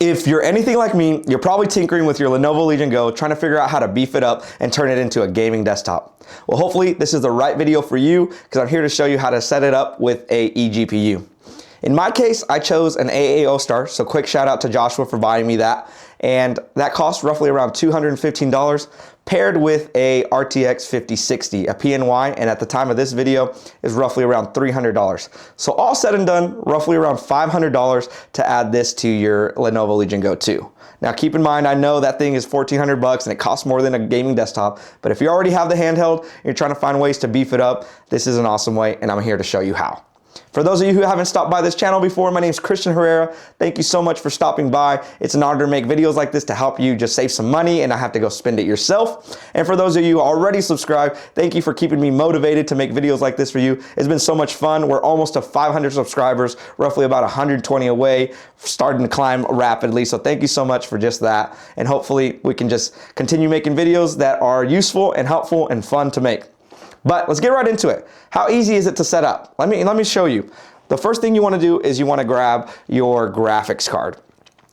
If you're anything like me, you're probably tinkering with your Lenovo Legion Go, trying to figure out how to beef it up and turn it into a gaming desktop. Well, hopefully this is the right video for you because I'm here to show you how to set it up with a eGPU. In my case, I chose an AOOSTAR, so quick shout out to Joshua for buying me that. And that cost roughly around $215 paired with a RTX 5060, a PNY, and at the time of this video is roughly around $300. So all said and done, roughly around $500 to add this to your Lenovo Legion Go 2. Now keep in mind, I know that thing is $1,400 and it costs more than a gaming desktop, but if you already have the handheld and you're trying to find ways to beef it up, this is an awesome way and I'm here to show you how. For those of you who haven't stopped by this channel before, my name is Christian Herrera. Thank you so much for stopping by. It's an honor to make videos like this to help you just save some money and not have to go spend it yourself. And for those of you who already subscribed, thank you for keeping me motivated to make videos like this for you. It's been so much fun. We're almost to 500 subscribers, roughly about 120 away, starting to climb rapidly. So thank you so much for just that. And hopefully we can just continue making videos that are useful and helpful and fun to make. But let's get right into it. How easy is it to set up? Let me show you. The first thing you want to do is you want to grab your graphics card.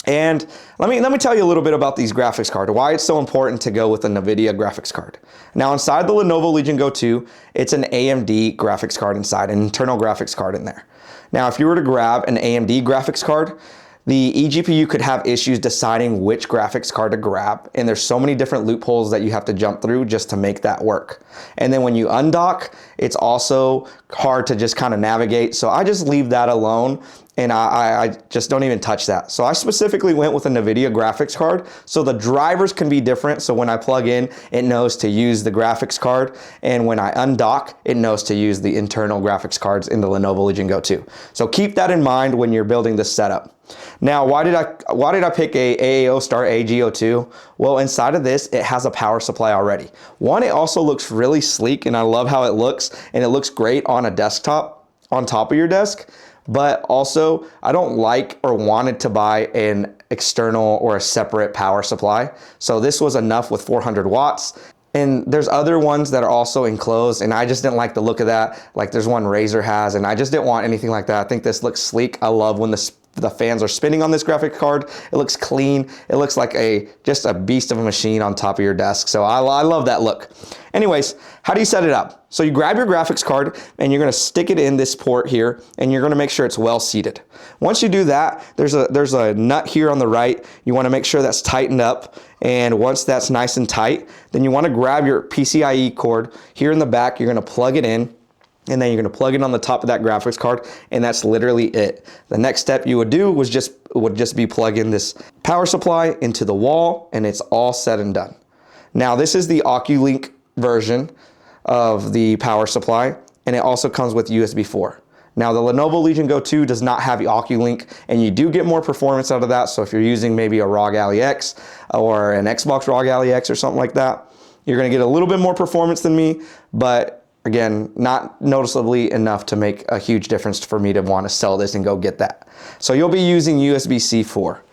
And let me tell you a little bit about these graphics cards, why it's so important to go with a NVIDIA graphics card. Now inside the Lenovo Legion Go 2, it's an AMD graphics card inside, an internal graphics card in there. Now if you were to grab an AMD graphics card, the eGPU could have issues deciding which graphics card to grab, and there's so many different loopholes that you have to jump through just to make that work. And then when you undock, it's also hard to just kind of navigate, so I just leave that alone and I just don't even touch that. So I specifically went with a NVIDIA graphics card, so the drivers can be different, so when I plug in, it knows to use the graphics card, and when I undock, it knows to use the internal graphics cards in the Lenovo Legion Go 2. So keep that in mind when you're building this setup. Now, why did I pick a AOOSTAR AG02? Well, inside of this, it has a power supply already. One, it also looks really sleek, and I love how it looks, and it looks great on a desktop on top of your desk. But also, I don't like or wanted to buy an external or a separate power supply. So this was enough with 400 watts. And there's other ones that are also enclosed, and I just didn't like the look of that. Like there's one Razer has, and I just didn't want anything like that. I think this looks sleek. I love when the fans are spinning on this graphics card. It looks clean. It looks like just a beast of a machine on top of your desk. So I love that look. Anyways, how do you set it up? So you grab your graphics card and you're gonna stick it in this port here and you're gonna make sure it's well seated. Once you do that, there's a nut here on the right. You wanna make sure that's tightened up, and once that's nice and tight, then you wanna grab your PCIe cord. Here in the back, you're gonna plug it in, and then you're gonna plug it on the top of that graphics card, and that's literally it. The next step you would do would just be plugging this power supply into the wall, and it's all said and done. Now this is the OcuLink version of the power supply, and it also comes with USB 4. Now the Lenovo Legion Go 2 does not have the OcuLink, and you do get more performance out of that. So if you're using maybe a ROG Ally X or an Xbox ROG Ally X or something like that, you're gonna get a little bit more performance than me, but again, not noticeably enough to make a huge difference for me to want to sell this and go get that. So you'll be using USB-C 4.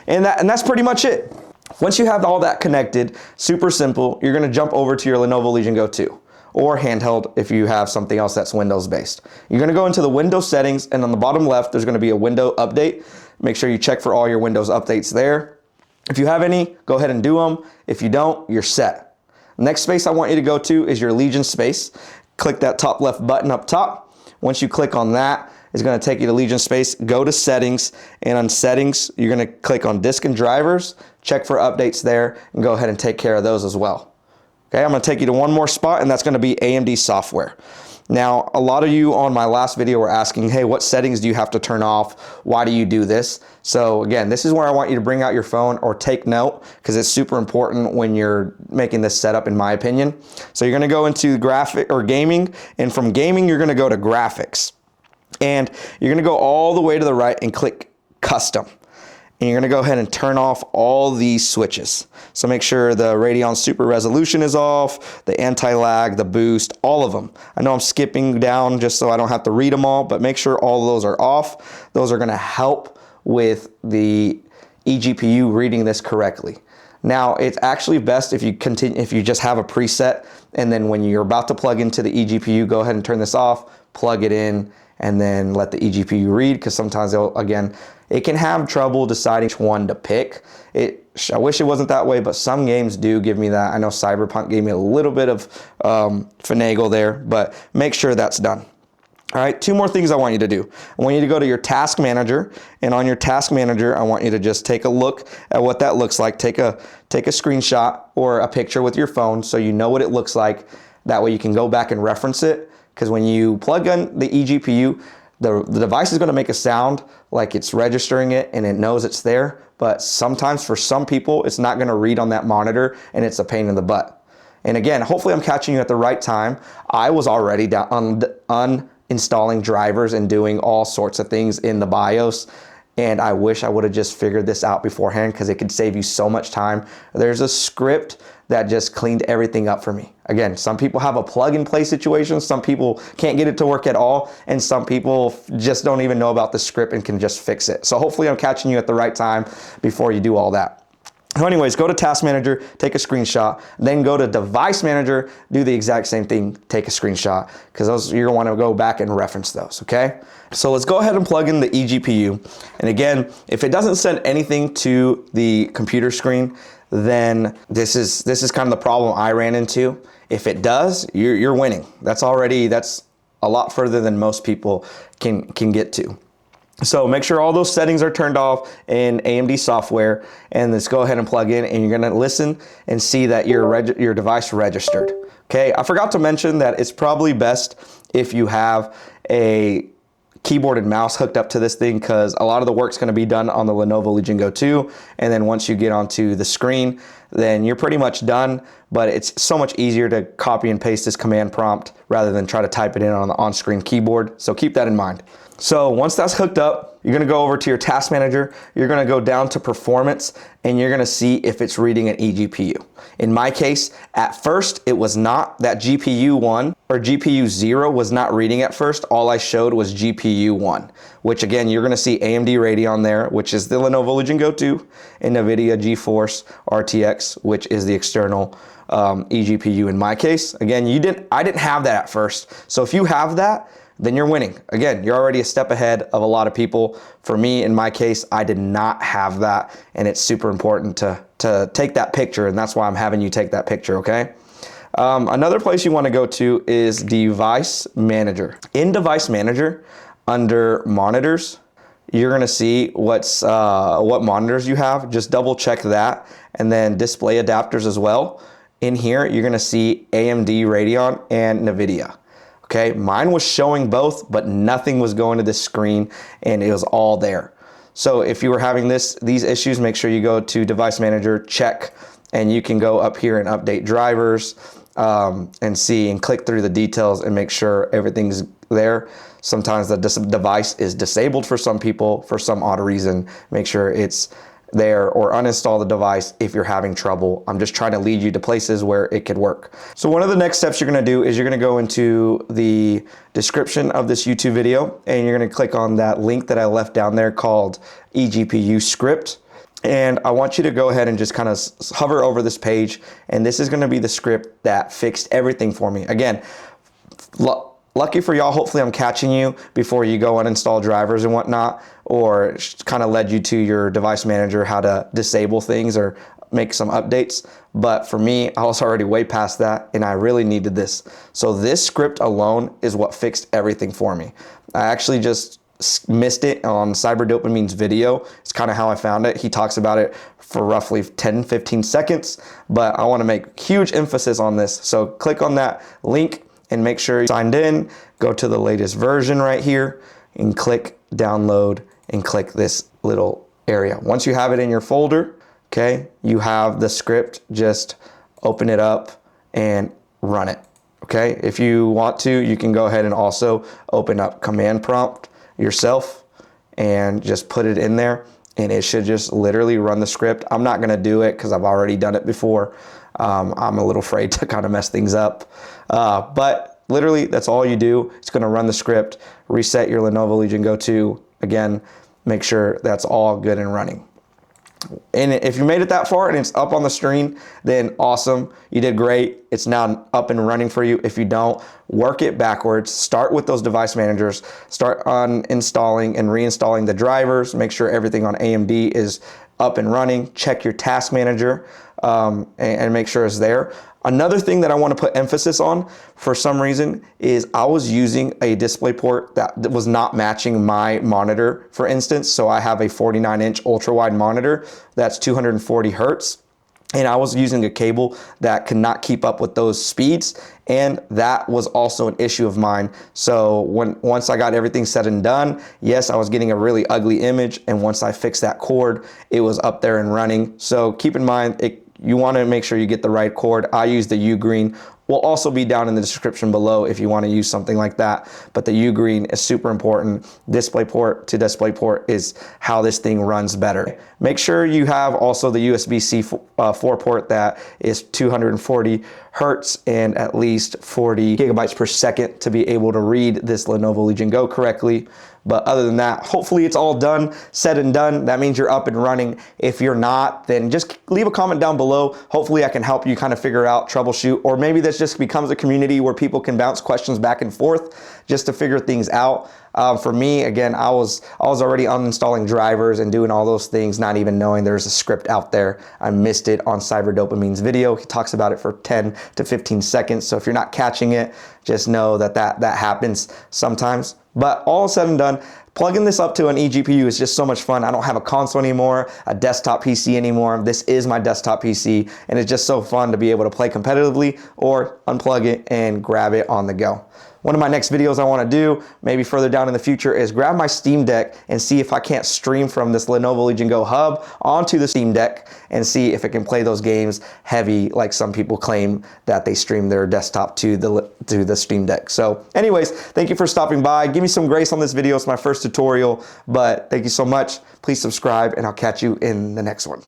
And that's pretty much it. Once you have all that connected, super simple, you're gonna jump over to your Lenovo Legion Go 2 or handheld if you have something else that's Windows based. You're gonna go into the Windows settings, and on the bottom left, there's gonna be a window update. Make sure you check for all your Windows updates there. If you have any, go ahead and do them. If you don't, you're set. Next space I want you to go to is your Legion space. Click that top left button up top. Once you click on that, it's going to take you to Legion space. Go to settings, and on settings, you're going to click on disk and drivers, check for updates there, and go ahead and take care of those as well. Okay, I'm going to take you to one more spot, and that's going to be AMD software. Now, a lot of you on my last video were asking, hey, what settings do you have to turn off? Why do you do this? So again, this is where I want you to bring out your phone or take note, because it's super important when you're making this setup, in my opinion. So you're gonna go into graphic or gaming, and from gaming, you're gonna go to graphics. And you're gonna go all the way to the right and click custom. And you're gonna go ahead and turn off all these switches. So make sure the Radeon Super Resolution is off, the anti-lag, the boost, all of them. I know I'm skipping down just so I don't have to read them all, but make sure all of those are off. Those are gonna help with the eGPU reading this correctly. Now, it's actually best if you just have a preset, and then when you're about to plug into the eGPU, go ahead and turn this off, plug it in, and then let the eGPU read, because sometimes it can have trouble deciding which one to pick. I wish it wasn't that way, but some games do give me that. I know Cyberpunk gave me a little bit of finagle there, but make sure that's done. All right, 2 more things I want you to do. I want you to go to your task manager, and on your task manager, I want you to just take a look at what that looks like. Take a screenshot or a picture with your phone so you know what it looks like. That way you can go back and reference it, because when you plug in the eGPU, the device is going to make a sound like it's registering it and it knows it's there, but sometimes for some people, it's not going to read on that monitor, and it's a pain in the butt. And again, hopefully I'm catching you at the right time. I was already uninstalling drivers and doing all sorts of things in the BIOS, and I wish I would have just figured this out beforehand, because it could save you so much time. There's a script that just cleaned everything up for me. Again, some people have a plug-and-play situation, some people can't get it to work at all, and some people just don't even know about the script and can just fix it. So hopefully I'm catching you at the right time before you do all that. So anyways, go to Task Manager, take a screenshot, then go to Device Manager, do the exact same thing, take a screenshot, because you're gonna wanna go back and reference those, okay? So let's go ahead and plug in the eGPU. And again, if it doesn't send anything to the computer screen, then this is kind of the problem I ran into. If it does, you're winning. That's a lot further than most people can get to. So make sure all those settings are turned off in AMD software, and let's go ahead and plug in, and you're gonna listen and see that your device registered. Okay, I forgot to mention that it's probably best if you have a keyboard and mouse hooked up to this thing, because a lot of the work's gonna be done on the Lenovo Legion Go 2, and then once you get onto the screen, then you're pretty much done. But it's so much easier to copy and paste this command prompt rather than try to type it in on the on-screen keyboard, so keep that in mind. So once that's hooked up, you're gonna go over to your task manager, you're gonna go down to performance, and you're gonna see if it's reading an eGPU. In my case, at first, it was not. That GPU 1 or GPU 0 was not reading at first. All I showed was GPU 1, which again, you're gonna see AMD Radeon there, which is the Lenovo Legion Go 2, and NVIDIA GeForce RTX, which is the external eGPU in my case. Again, I didn't have that at first. So if you have that, then you're winning. Again, you're already a step ahead of a lot of people. For me, in my case, I did not have that, and it's super important to take that picture, and that's why I'm having you take that picture, okay? Another place you wanna go to is Device Manager. In Device Manager, under Monitors, you're gonna see what monitors you have. Just double check that, and then display adapters as well. In here, you're gonna see AMD Radeon and NVIDIA. Okay, mine was showing both, but nothing was going to this screen, and it was all there. So if you were having these issues, make sure you go to Device Manager, check, and you can go up here and update drivers and see and click through the details and make sure everything's there. Sometimes the device is disabled for some people for some odd reason. Make sure it's there, or uninstall the device if you're having trouble. I'm just trying to lead you to places where it could work. So one of the next steps you're gonna do is you're gonna go into the description of this YouTube video, and you're gonna click on that link that I left down there called eGPU script. And I want you to go ahead and just kind of hover over this page, and this is gonna be the script that fixed everything for me. Again, lucky for y'all, hopefully I'm catching you before you go uninstall drivers and whatnot, or kind of led you to your device manager how to disable things or make some updates. But for me, I was already way past that, and I really needed this. So this script alone is what fixed everything for me. I actually just missed it on Cyberdopamine's video. It's kind of how I found it. He talks about it for roughly 10-15 seconds, but I want to make huge emphasis on this. So click on that link and make sure you're signed in, go to the latest version right here, and click download, and click this little area. Once you have it in your folder, okay, you have the script, just open it up and run it, okay? If you want to, you can go ahead and also open up command prompt yourself and just put it in there, and it should just literally run the script. I'm not gonna do it because I've already done it before. I'm a little afraid to kind of mess things up. But literally, that's all you do. It's gonna run the script, reset your Lenovo Legion Go 2. Again, make sure that's all good and running. And if you made it that far and it's up on the screen, then awesome, you did great. It's now up and running for you. If you don't, work it backwards. Start with those device managers. Start on installing and reinstalling the drivers. Make sure everything on AMD is up and running. Check your task manager and make sure it's there. Another thing that I want to put emphasis on for some reason is I was using a display port that was not matching my monitor, for instance. So I have a 49-inch ultra-wide monitor that's 240 hertz. And I was using a cable that could not keep up with those speeds, and that was also an issue of mine. So once I got everything said and done, yes, I was getting a really ugly image, and once I fixed that cord, it was up there and running. So keep in mind, you want to make sure you get the right cord. I use the U-Green. Will also be down in the description below if you want to use something like that. But the U-Green is super important. Display port to display port is how this thing runs better. Make sure you have also the USB-C 4 port that is 240 hertz and at least 40 gigabytes per second to be able to read this Lenovo Legion Go correctly. But other than that, hopefully it's all done, said and done. That means you're up and running. If you're not, then just leave a comment down below. Hopefully I can help you kind of figure out, troubleshoot, or maybe this just becomes a community where people can bounce questions back and forth just to figure things out. For me, again, I was already uninstalling drivers and doing all those things, not even knowing there's a script out there. I missed it on Cyber Dopamine's video. He talks about it for 10 to 15 seconds. So if you're not catching it, just know that happens sometimes. But all said and done, plugging this up to an eGPU is just so much fun. I don't have a console anymore, a desktop PC anymore. This is my desktop PC, and it's just so fun to be able to play competitively or unplug it and grab it on the go. One of my next videos I want to do, maybe further down in the future, is grab my Steam Deck and see if I can't stream from this Lenovo Legion Go hub onto the Steam Deck and see if it can play those games heavy like some people claim that they stream their desktop to the Steam Deck. So anyways, thank you for stopping by. Give me some grace on this video. It's my first tutorial, but thank you so much. Please subscribe, and I'll catch you in the next one.